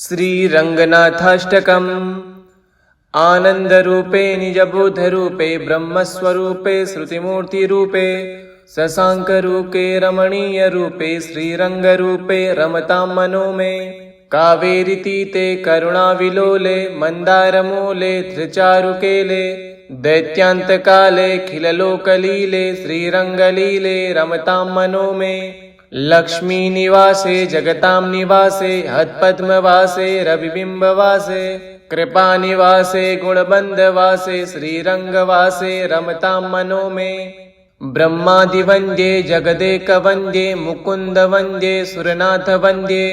श्रीरङ्गनाथाष्टकम्। आनन्दरूपे निजबोधरूपे ब्रह्मस्वरूपे श्रुतिमूर्तिरूपे शशाङ्करूपे रमणीयरूपे श्रीरङ्गरूपे रमतां मनो मे। कावेरीतीते करुणाविलोले मन्दारमूले धृचारुकेले दैत्यान्तकाले खिललोकलीले श्रीरङ्गलीले रमतां मनो मे। लक्ष्मीनिवासे जगतां निवासे हत्पद्मवासे रविबिम्बवासे कृपानिवासे गुणबन्धवासे श्रीरङ्गवासे रमतां मनो मे। ब्रह्मादिवन्द्ये जगदेकवन्द्ये मुकुन्दवन्द्ये सुरनाथवन्द्ये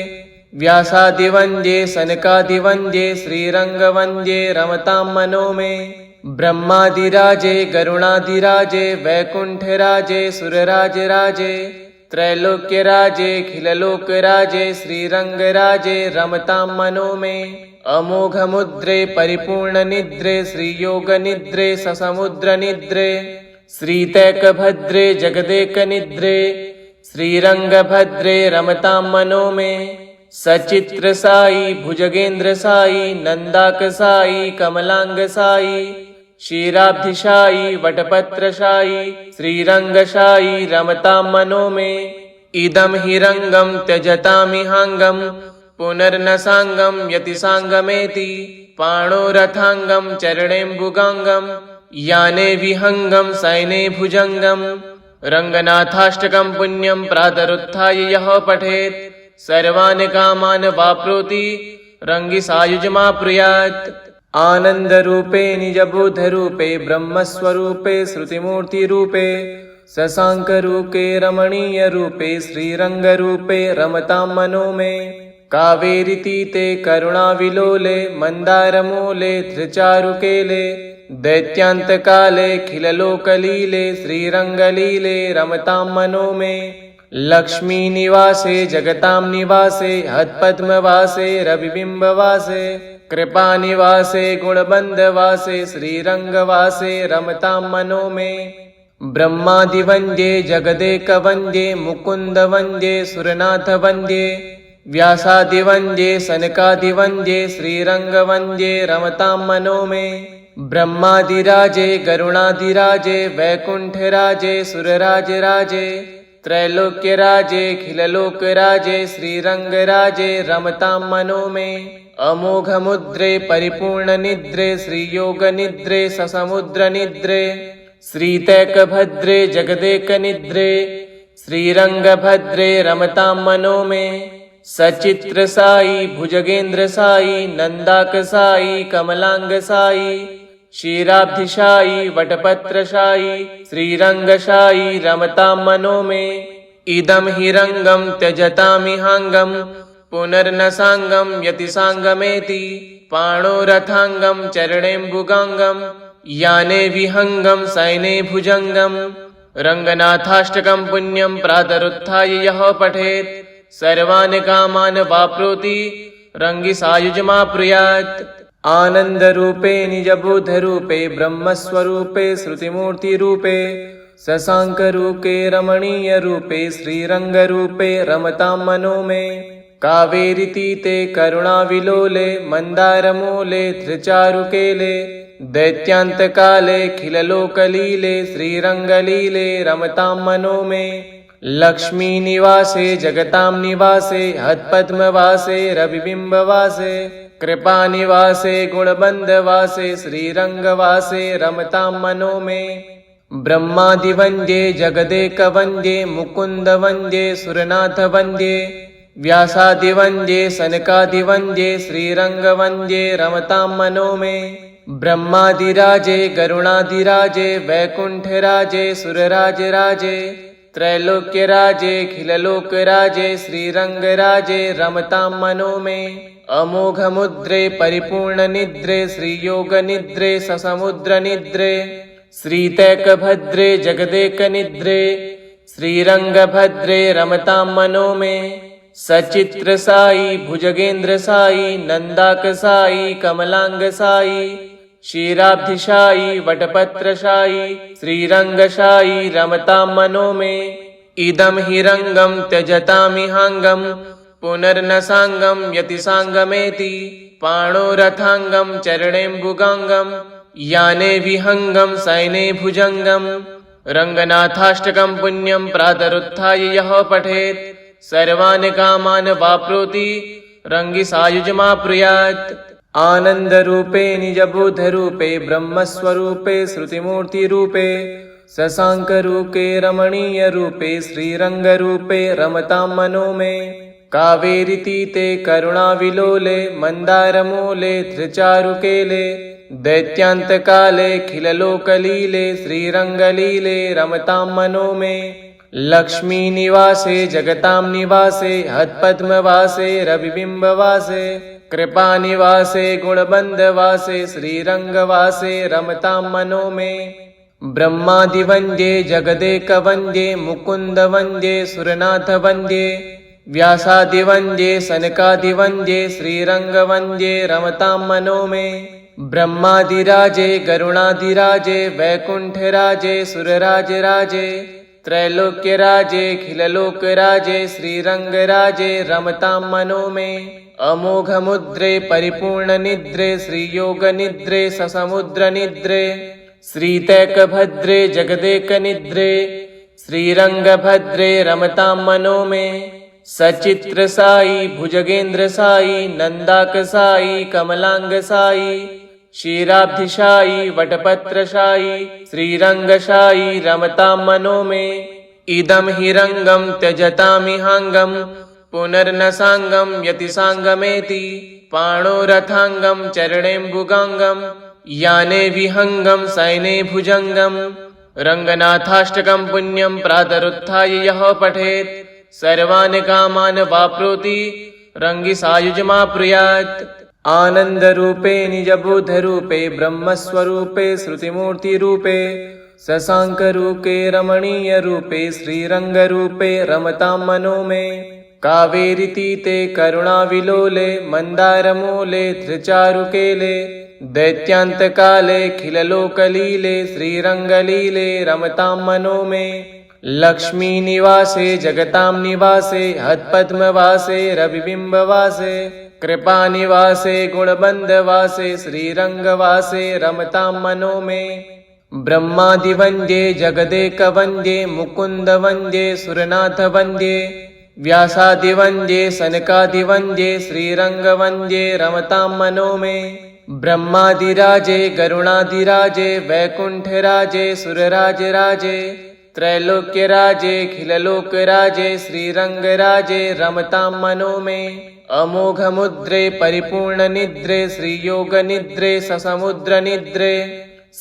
व्यासादिवन्द्ये सनकादिवन्द्ये श्रीरङ्गवन्द्ये रमतां मनो मे। ब्रह्मादिराजे गरुणादिराजे वैकुण्ठराजे सुरराजराजे त्रैलोक्यराजे खिललोकराजे श्रीरङ्गराजे रमतां मनो मे। अमोघमुद्रे परिपूर्णनिद्रे श्रीयोगनिद्रे ससमुद्रनिद्रे श्रीतैकभद्रे जगदेकनिद्रे श्रीरङ्गभद्रे रमतां मनो मे। सचित्रसाई भुजगेन्द्रसाई नन्दाकसाई कमलाङ्गसाई क्षीराब्धिशायी वटपत्रशायी श्रीरङ्गशायी रमतां मनो मे। इदं हि रङ्गं त्यजतामिहाङ्गं पुनर्न साङ्गं यतिसाङ्गमेति पाणोरथाङ्गं चरणेम्बुगाङ्गं याने विहङ्गं सैने भुजङ्गं। रङ्गनाथाष्टकं पुण्यं प्रातरुत्थाय यः पठेत् सर्वान् कामान् वाप्नोति रङ्गिसायुज्यमाप्नुयात्। आनन्दरूपे निजबोधरूपे ब्रह्मस्वरूपे श्रुतिमूर्तिरूपे शशाङ्करूपे रमणीयरूपे श्रीरङ्गरूपे रमतां मनो मे। कावेरीतीते करुणाविलोले मन्दारमूले धृचारुकेले दैत्यान्तकाले खिललोकलीले श्रीरङ्गलीले रमतां मनो मे। लक्ष्मीनिवासे जगतां निवासे हत्पद्मवासे रविबिम्बवासे कृपानिवासे गुणबन्धवासे श्रीरङ्गवासे रमतां मनो मे। ब्रह्मादिवन्द्ये जगदेकवन्द्ये मुकुन्दवन्द्ये सुरनाथवन्द्ये व्यासादिवन्द्ये सनकादिवन्द्ये श्रीरङ्गवन्द्ये रमतां मनो मे। ब्रह्मादिराजे गरुणादिराजे वैकुण्ठराजे सुरराजराजे त्रैलोक्यराजे खिललोकराजे श्रीरङ्गराजे रमतां मनो मे। अमोघमुद्रे परिपूर्णनिद्रे श्रीयोगनिद्रे ससमुद्रनिद्रे श्रीतैकभद्रे जगदेकनिद्रे श्रीरङ्गभद्रे रमतां मनो मे। सचित्रसाई भुजगेन्द्रसाई नन्दाकसाई कमलाङ्गसाई क्षीराब्धिशायी वटपत्रशायी श्रीरङ्गशायी रमतां मनो मे। इदं हि रङ्गं त्यजतामिहाङ्गं पुनर्न साङ्गं यतिसाङ्गमेति पाणोरथाङ्गं चरणेम्बुगाङ्गं याने विहङ्गं सैने भुजङ्गं। रङ्गनाथाष्टकं पुण्यं प्रातरुत्थाय यः पठेत् सर्वान् कामान् वाप्नोति रङ्गिसायुज्यमाप्नुयात्। आनन्दरूपे निजबोधरूपे ब्रह्मस्वरूपे श्रुतिमूर्तिरूपे शशाङ्करूपे रमणीयरूपे श्रीरङ्गरूपे रमतां मनो मे। कावेरीतीते करुणाविलोले मन्दारमूले धृचारुकेले दैत्यान्तकाले खिललोकलीले श्रीरङ्गलीले रमतां मनो मे। लक्ष्मीनिवासे जगतां निवासे हत्पद्मवासे रविबिम्बवासे कृपानिवासे गुणबन्धवासे श्रीरङ्गवासे रमतां मनो मे। ब्रह्मादिवन्द्ये जगदेकवन्द्ये मुकुन्दवन्द्ये सुरनाथवन्द्ये व्यासादिवन्द्ये सनकादिवन्द्ये श्रीरङ्गवन्द्ये रमतां मनो मे। ब्रह्मादिराजे गरुणादिराजे वैकुण्ठराजे सुरराजराजे त्रैलोक्यराजे खिललोकराजे श्रीरङ्गराजे रमतां मनो मे। अमोघमुद्रे परिपूर्णनिद्रे श्रीयोगनिद्रे ससमुद्रनिद्रे श्रीतैकभद्रे जगदेकनिद्रे श्रीरङ्गभद्रे रमतां मनो मे। सचित्रसाई भुजगेन्द्रसाई नन्दाकसाई कमलाङ्गसाई क्षीराब्धिशायी वटपत्रशायी श्रीरङ्गशायी रमतां मनो मे। इदं हि रङ्गं त्यजतामिहाङ्गं पुनर्न साङ्गं यतिसाङ्गमेति पाणो रथाङ्गं चरणेम्बुगाङ्गं याने विहङ्गं सैने भुजङ्गं रङ्गनाथाष्टकं पुण्यं प्रातरुत्थाय यः पठेत् सर्वान् कामान् वाप्नोति रङ्गिसायुजमाप्नुयात्। आनन्दरूपे निजबोधरूपे ब्रह्मस्वरूपे श्रुतिमूर्तिरूपे शशाङ्करूपे रमणीयरूपे श्रीरङ्गरूपे रमतां मनो मे। कावेरीतीते करुणाविलोले मन्दारमूले धृचारुकेले दैत्यान्तकाले खिललोकलीले श्रीरङ्गलीले रमतां मनो मे। लक्ष्मीनिवासे जगतां निवासे हत्पद्मवासे रविबिम्बवासे कृपानिवासे गुणबन्धवासे श्रीरङ्गवासे रमतां मनो मे। ब्रह्मादिवन्द्ये जगदेकवन्द्ये मुकुन्दवन्द्ये सुरनाथवन्द्ये व्यासादिवन्द्ये सनकादिवन्द्ये श्रीरङ्गवन्द्ये रमतां मनो मे। ब्रह्मादिराजे गरुणादिराजे वैकुण्ठराजे सुरराजराजे त्रैलोक्यराजे खिललोकराजे श्रीरङ्गराजे रमतां मनो मे। अमोघमुद्रे परिपूर्णनिद्रे श्रीयोगनिद्रे ससमुद्रनिद्रे श्रीतैकभद्रे जगदेकनिद्रे श्रीरङ्गभद्रे रमतां मनो मे। सचित्रसाई भुजगेन्द्रसाई नन्दाकसाई कमलाङ्गसाई क्षीराब्धिशायी वटपत्रशायी श्रीरङ्गशायी रमतां मनो मे। इदं हि रङ्गं त्यजतामिहाङ्गं पुनर्न साङ्गं यतिसाङ्गमेति पाणो रथाङ्गं चरणेम्बुगाङ्गं याने विहङ्गं सैने भुजङ्गं रङ्गनाथाष्टकं पुण्यं प्रातरुत्थाय यः पठेत् सर्वान् कामान् वाप्नोति रङ्गिसायुजमाप्नुयात्। आनन्दरूपे निजबोधरूपे ब्रह्मस्वरूपे श्रुतिमूर्तिरूपे शशाङ्करूपे रमणीयरूपे श्रीरङ्गरूपे रमतां मनो मे। कावेरीतीते करुणाविलोले मन्दारमूले धृचारुकेले दैत्यान्तकाले खिललोकलीले श्रीरङ्गलीले रमतां मनो मे। लक्ष्मीनिवासे जगतां निवासे हत्पद्मवासे रविबिम्बवासे कृपानिवासे गुणबन्धवासे श्रीरङ्गवासे रमतां मनो मे। ब्रह्मादिवन्द्ये जगदेकवन्द्ये मुकुन्दवन्द्ये सुरनाथवन्द्ये व्यासादिवन्द्ये सनकादिवन्द्ये श्रीरङ्गवन्द्ये रमतां मनो मे। ब्रह्मादिराजे गरुणादिराजे वैकुण्ठराजे सुरराजराजे त्रैलोक्यराजे खिललोकराजे श्रीरङ्गराजे रमतां मनो मे। अमोघमुद्रे परिपूर्णनिद्रे श्रीयोगनिद्रे ससमुद्रनिद्रे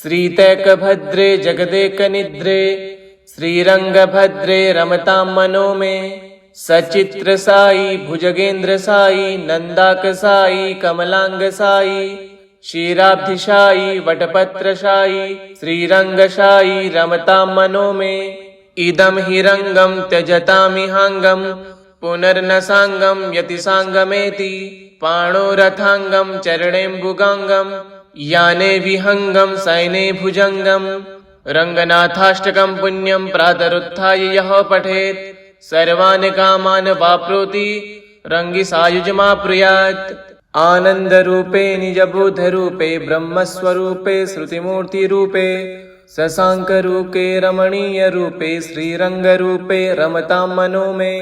श्रीतैकभद्रे जगदेकनिद्रे श्रीरङ्गभद्रे रमतां मनो मे। सचित्रसाई भुजगेन्द्रसाई नन्दाकसाई कमलाङ्गसाई क्षीराब्धिशायी वटपत्रशायी श्रीरङ्गशायी रमतां मनो मे। इदं हि रङ्गं त्यजतामिहाङ्गं पुनर्न साङ्गं यतिसाङ्गमेति पाणो रथाङ्गं चरणेम्बुगाङ्गं याने विहङ्गं सैने भुजङ्गं रङ्गनाथाष्टकं पुण्यं प्रातरुत्थाय यः पठेत् सर्वान् कामान् वाप्नोति रङ्गिसायुजमाप्नुयात्। आनन्दरूपे निजबोधरूपे ब्रह्मस्वरूपे श्रुतिमूर्तिरूपे शशाङ्करूपे रमणीयरूपे श्रीरङ्गरूपे रमतां मनो मे।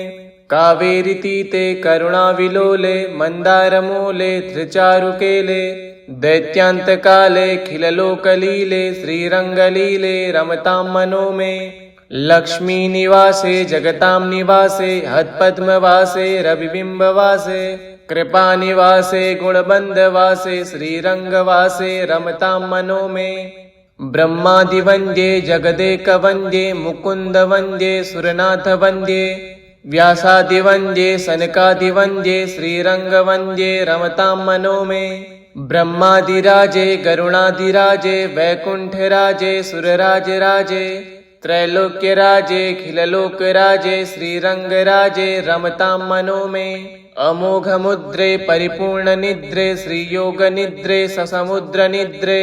कावेरीतीते करुणाविलोले मन्दारमूले धृचारुकेले दैत्यान्तकाले खिललोकलीले श्रीरङ्गलीले रमतां मनो मे। लक्ष्मीनिवासे जगतां निवासे हत्पद्मवासे रविबिम्बवासे कृपानिवासे गुणबन्धवासे श्रीरङ्गवासे रमतां मनो मे। ब्रह्मादिवन्द्ये जगदेकवन्द्ये मुकुन्दवन्द्ये सुरनाथवन्द्ये व्यासादिवन्द्ये सनकादिवन्द्ये श्रीरङ्गवन्द्ये रमतां मनो मे। ब्रह्मादिराजे गरुणादिराजे वैकुण्ठराजे सुरराजराजे त्रैलोक्यराजे खिललोकराजे श्रीरङ्गराजे रमतां मनो मे। अमोघमुद्रे परिपूर्णनिद्रे श्रीयोगनिद्रे ससमुद्रनिद्रे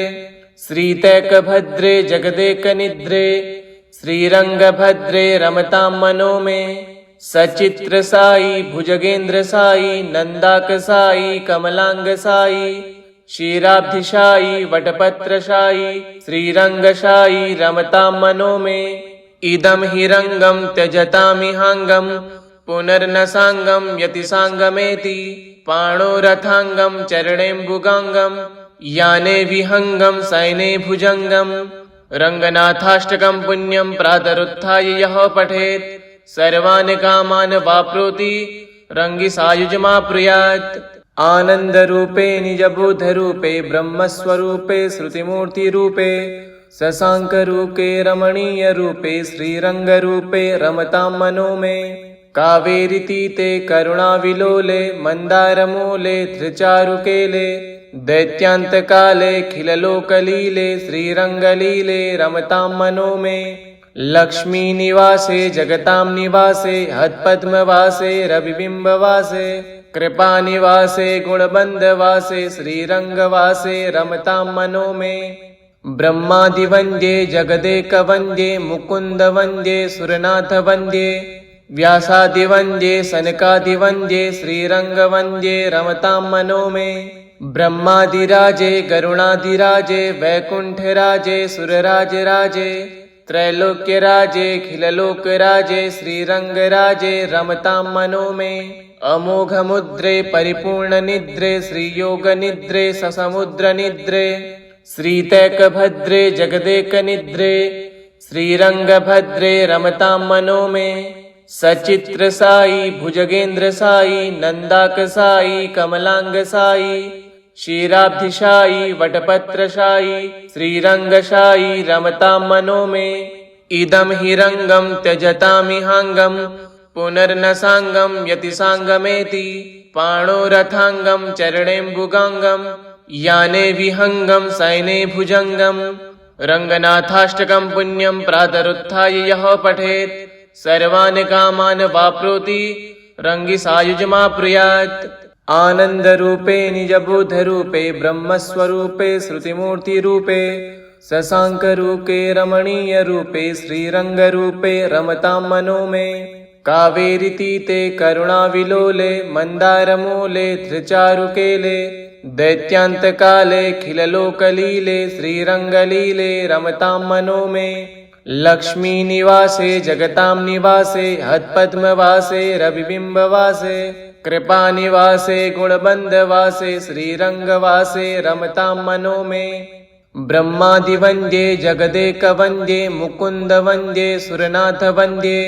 श्रीतैकभद्रे जगदेकनिद्रे श्रीरङ्गभद्रे रमतां मनो मे। सचित्र साई भुजगेंद्र साई नंदाक साई कमलांग साई क्षीराब्धिशायी वटपत्रशायी श्रीरंगशायी रमतां मनो मे इदं हि रंगं त्यजतामिहांगं पुनर्न सांगं यतिसांगमेति पाणोरथांगं चरणेम्बुगांगं याने विहंगं सैने भुजंगं रंगनाथाष्टकं पुण्यं प्रातरुत्थाय यः पठेत् सर्वान् कामान् वाप्नोति रंगिसायुजमाप्नुयात् आनंद रूपे निजबोध रूपे ब्रह्मस्वरूपे श्रुतिमूर्ति रूपे शशांक रूपे रमणीय रूपे श्रीरंग रूपे रमतां मनो मे कावेरीतीते करुणाविलोले मंदारमूले धृचारुकेले दैत्यान्तकाले खिललोकलीले श्रीरंगलीले रमतां मनो मे लक्ष्मी निवासे जगतां निवासे हत्पद्मवासे रविबिम्बवासे कृपा निवासे गुणबंधवासे श्रीरंगवासे रमतां मनो मे ब्रह्मादि वंद्ये जगदेक वंद्ये मुकुंद वंद्ये सुरनाथ वंद्ये व्यासादि वंद्ये सनकादि वंद्ये श्रीरंग वंद्ये रमतां मनो मे ब्रह्मादिराजे गरुणादिराजे वैकुंठराजे सुरराजराजे त्रैलोक्यराजे खिललोकराजे श्रीरंगराजे रमतां मनो मे अमोघमुद्रे परिपूर्णनिद्रे श्रीयोगनिद्रे ससमुद्रनिद्रे श्रीतैकभद्रे जगदेकनिद्रे श्रीरंगभद्रे रमतां मनो मे सचित्र साई भुजगेंद्र साई नंदाक साई कमलांग साई क्षीराब्धिशायी वटपत्रशायी श्रीरंगशायी रमतां मनो मे इदं हि रंगं त्यजतामिहांगं पुनर्न सांगं यतिसांगमेति पाणोरथांगं चरणेम्बुगांगं याने विहंगं सैने भुजंगं रंगनाथाष्टकं पुण्यं प्रातरुत्थाय यः पठेत् सर्वान् कामान् वाप्नोति रंगिसायुजमाप्नुयात् आनंद रूपे निजबोध रूपे ब्रह्मस्वरूपे श्रुतिमूर्ति रूपे शशांक रूपे रमणीय रूपे श्रीरंग रूपे रमतां मनो मे कावेरीतीते करुणाविलोले मंदारमूले धृचारुकेले दैत्यान्तकाले खिललोकलीले श्रीरंगलीले रमतां मनो मे लक्ष्मी निवासे जगतां निवासे हत्पद्मवासे रविबिम्बवासे कृपा निवासे गुणबंधवासे श्रीरंगवासे रमतां मनो मे ब्रह्मादि वंद्ये जगदेक वंद्ये मुकुंद वंद्ये सुरनाथ वंद्ये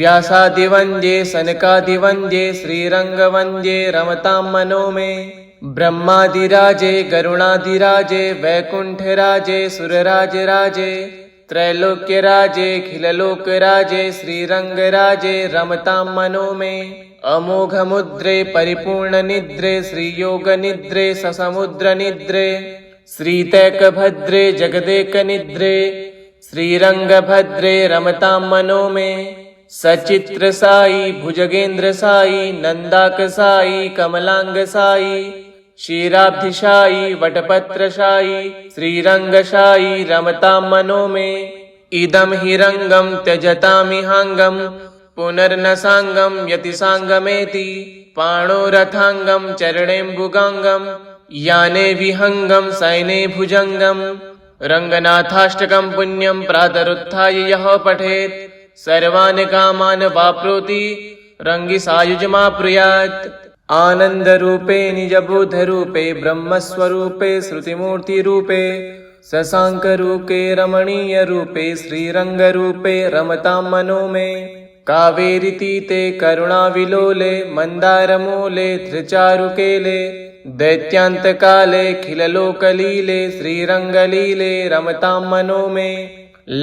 व्यासादि वंद्ये सनकादि वंद्ये श्रीरंग वंद्ये रमतां मनो मे ब्रह्मादिराजे गरुणादिराजे वैकुंठराजे सुरराजराजे त्रैलोक्यराजे खिललोकराजे श्रीरंगराजे रमतां मनो मे अमोघमुद्रे परिपूर्णनिद्रे श्रीयोगनिद्रे ससमुद्रनिद्रे श्रीतैकभद्रे जगदेकनिद्रे श्रीरंगभद्रे रमतां मनो मे सचित्र साई भुजगेंद्र साई नंदाक साई कमलांग साई क्षीराब्धिशायी वटपत्रशायी श्रीरंगशायी रमतां मनो मे इदं हि रंगं त्यजतामिहांगं पुनर्न सांगं यतिसांगमेति पाणोरथांगं चरणेम्बुगांगं याने विहंगं सैने भुजंगं रंगनाथाष्टकं पुण्यं प्रातरुत्थाय यः पठेत् सर्वान् कामान् वाप्नोति रंगिसायुजमाप्नुयात् आनंद रूपे निजबोध रूपे ब्रह्मस्वरूपे श्रुतिमूर्ति रूपे शशांक रूपे रमणीय रूपे श्रीरंग रूपे रमतां मनो मे कावेरीतीते करुणाविलोले मंदारमूले धृचारुकेले दैत्यान्तकाले खिललोकलीले श्रीरंगलीले रमतां मनो मे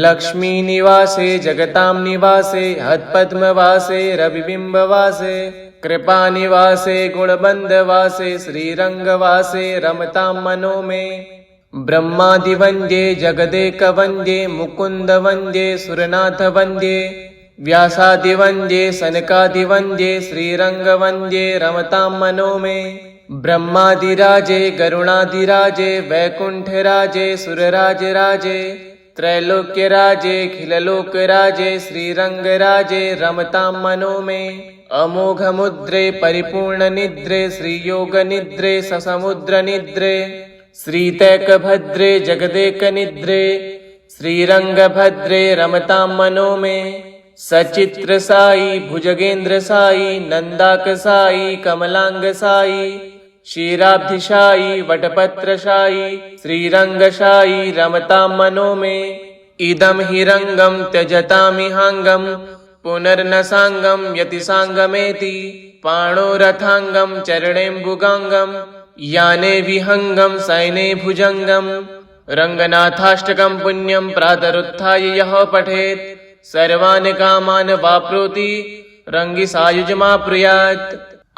लक्ष्मी निवासे जगतां निवासे हत्पद्मवासे रविबिम्बवासे कृपा निवासे गुणबंधवासे श्रीरंगवासे रमतां मनो मे ब्रह्मादि वंद्ये जगदेक वंद्ये मुकुंद वंद्ये सुरनाथ वंद्ये व्यासादि वंद्ये सनकादि वंद्ये श्रीरंग वंद्ये रमतां मनो मे ब्रह्मादिराजे गरुणादिराजे वैकुंठराजे सुरराजराजे त्रैलोक्यराजे खिललोकराजे श्रीरङ्गराजे रमतां मनो मे अमोघमुद्रे परिपूर्णनिद्रे श्रीयोगनिद्रे ससमुद्रनिद्रे श्रीतैकभद्रे जगदेकनिद्रे श्रीरङ्गभद्रे रमतां मनो मे सचित्रसाई भुजगेन्द्रसाई नन्दाकसाई कमलाङ्गसाई क्षीराब्धिशायी वटपत्रशायी श्रीरङ्गशायी रमतां मनो मे इदं हि रङ्गं त्यजतामिहाङ्गं पुनर्न साङ्गं यतिसाङ्गमेति पाणोरथाङ्गं चरणेम्बुगाङ्गं याने विहङ्गं सैने भुजङ्गं रङ्गनाथाष्टकं पुण्यं प्रातरुत्थाय यः पठेत् सर्वान् कामान् वाप्नोति रङ्गिसायुजमाप्नुयात्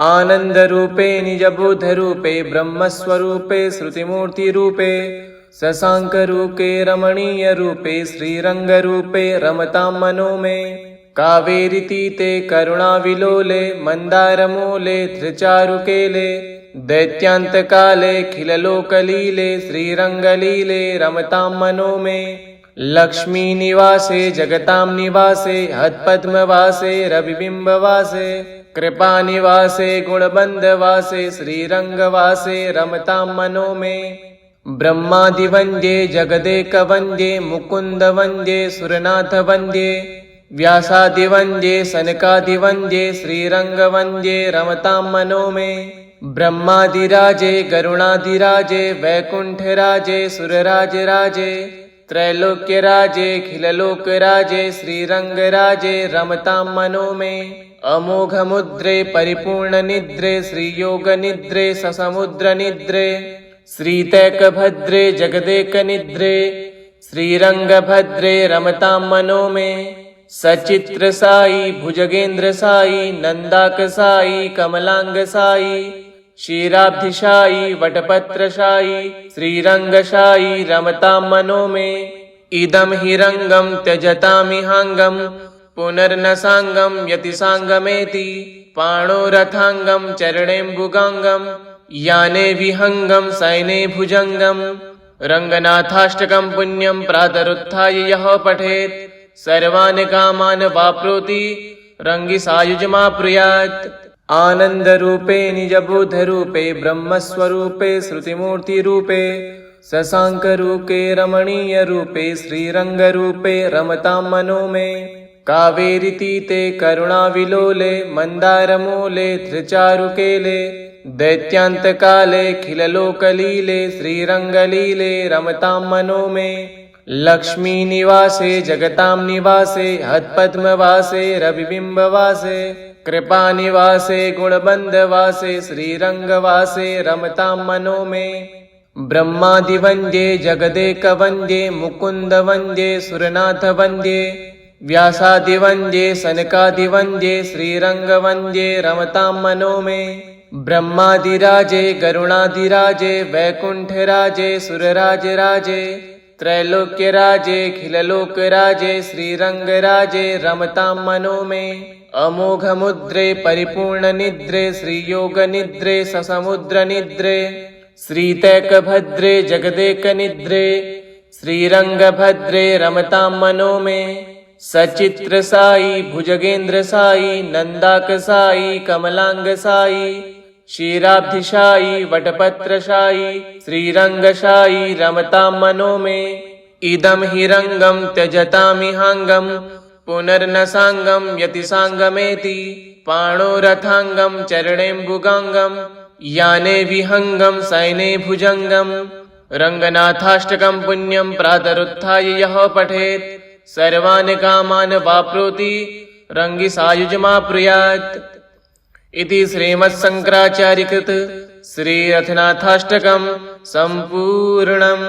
आनन्दरूपे निजबोधरूपे ब्रह्मस्वरूपे श्रुतिमूर्तिरूपे शशाङ्करूपे रमणीयरूपे श्रीरङ्गरूपे रमतां मनो मे कावेरीतीते करुणाविलोले मन्दारमूले धृचारुकेले दैत्यान्तकाले खिललोकलीले श्रीरङ्गलीले रमतां मनो मे लक्ष्मीनिवासे जगतां निवासे हत्पद्मवासे रविबिम्बवासे कृपानिवासे गुणबन्धवासे श्रीरङ्गवासे रमतां मनो मे ब्रह्मादिवन्द्ये जगदेकवन्द्ये मुकुन्दवन्द्ये सुरनाथवन्द्ये व्यासादिवन्द्ये सनकादिवन्द्ये श्रीरङ्गवन्द्ये रमतां मनो मे ब्रह्मादिराजे गरुणादिराजे वैकुण्ठराजे सुरराजराजे त्रैलोक्यराजे खिललोकराजे श्रीरङ्गराजे रमतां मनो मे अमोघमुद्रे परिपूर्णनिद्रे श्रीयोगनिद्रे ससमुद्रनिद्रे श्रीतैकभद्रे जगदेकनिद्रे श्रीरङ्गभद्रे रमतां मनो मे सचित्रसाई भुजगेन्द्रसाई नन्दाकसाई कमलाङ्गसाई क्षीराब्धिशायी वटपत्रशायी श्रीरङ्गशायी रमतां मनो मे इदं हि रङ्गं त्यजतामिहाङ्गं पुनर्न साङ्गं यतिसाङ्गमेति पाणोरथाङ्गं चरणेम्बुगाङ्गं याने विहङ्गं सैने भुजङ्गं रङ्गनाथाष्टकं पुण्यं प्रातरुत्थाय यः पठेत् सर्वान् कामान् वाप्नोति रङ्गिसायुजमाप्नुयात् आनन्दरूपे निजबोधरूपे ब्रह्मस्वरूपे श्रुतिमूर्तिरूपे शशाङ्करूपे रमणीयरूपे श्रीरङ्गरूपे रमतां मनो मे कावेरीतीते करुणाविलोले मन्दारमूले धृचारुकेले दैत्यान्तकाले खिललोकलीले श्रीरङ्गलीले रमतां मनो मे लक्ष्मीनिवासे जगतां निवासे हत्पद्मवासे रविबिम्बवासे कृपानिवासे गुणबन्धवासे श्रीरङ्गवासे रमतां मनो मे ब्रह्मादिवन्द्ये जगदेकवन्द्ये मुकुन्दवन्द्ये सुरनाथवन्द्ये व्यासादिवन्द्ये सनकादिवन्द्ये श्रीरङ्गवन्द्ये रमतां मनो मे ब्रह्मादिराजे गरुणादिराजे वैकुण्ठराजे सुरराजराजे त्रैलोक्यराजे खिललोकराजे श्रीरङ्गराजे रमतां मनो मे अमोघमुद्रे परिपूर्णनिद्रे श्रीयोगनिद्रे ससमुद्रनिद्रे श्रीतैकभद्रे जगदेकनिद्रे श्रीरङ्गभद्रे रमतां मनो मे सचित्रसाई भुजगेन्द्रसाई नन्दाकसाई कमलाङ्गसाई क्षीराब्धिशायी वटपत्रशायी श्रीरङ्गशायी रमतां मनो मे इदं हि रङ्गं त्यजतामिहाङ्गं पुनर्न साङ्गं यतिसाङ्गमेति पाणोरथाङ्गं चरणेम्बुगाङ्गं याने विहङ्गं सैने भुजङ्गं रङ्गनाथाष्टकं पुण्यं प्रातरुत्थाय यः पठेत् सर्वान् कामान् वाप्नोति रङ्गिसायुजमाप्नुयात् इति श्रीमत्शङ्कराचार्यकृत श्रीरथनाथाष्टकं सम्पूर्णम्।